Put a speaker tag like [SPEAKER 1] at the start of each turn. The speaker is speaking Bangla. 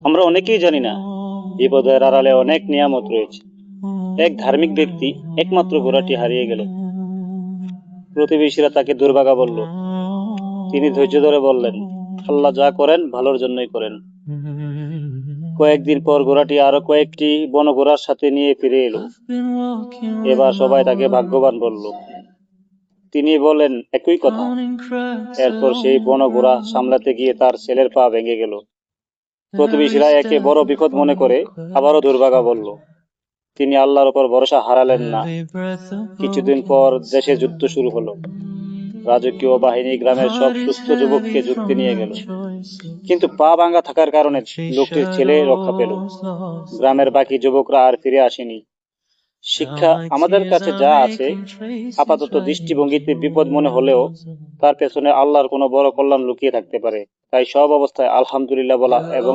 [SPEAKER 1] আমরা অনেকেই জানি না বিপদের আড়ালে অনেক নিয়ামত রয়েছে। এক ধার্মিক ব্যক্তি একমাত্র ঘোড়াটি হারিয়ে গেল। প্রতিবেশীরা তাকে দুর্ভাগা বলল। তিনি ধৈর্য ধরে বললেন, আল্লাহ যা করেন ভালোর জন্যই করেন। কয়েকদিন পর ঘোড়াটি আরো কয়েকটি বনঘোড়ার সাথে নিয়ে ফিরে এলো। এবার সবাই তাকে ভাগ্যবান বলল। তিনি বললেন একই কথা। এরপর সেই বনঘোড়া সামলাতে গিয়ে তার ছেলের পা ভেঙে গেল। প্রতিবেশীরা একে বড় বিপদ মনে করে আবারও দুর্ভাগা বলল। তিনি আল্লাহর উপর ভরসা হারালেন না। কিছুদিন পর দেশে যুদ্ধ শুরু হলো। রাজকীয় বাহিনী গ্রামের সব সুস্থ যুবককে যুদ্ধে নিয়ে গেল, কিন্তু পা ভাঙা থাকার কারণে লোকটির ছেলে রক্ষা পেল। গ্রামের বাকি যুবকরা আর ফিরে আসেনি। শিক্ষা আমাদের কাছে যা আছে আপাতত দৃষ্টিভঙ্গিতে বিপদ মনে হলেও তার পেছনে আল্লাহর কোনো বড় কল্যাণ লুকিয়ে থাকতে পারে। তাই সব অবস্থায় আলহামদুলিল্লাহ বলা এবং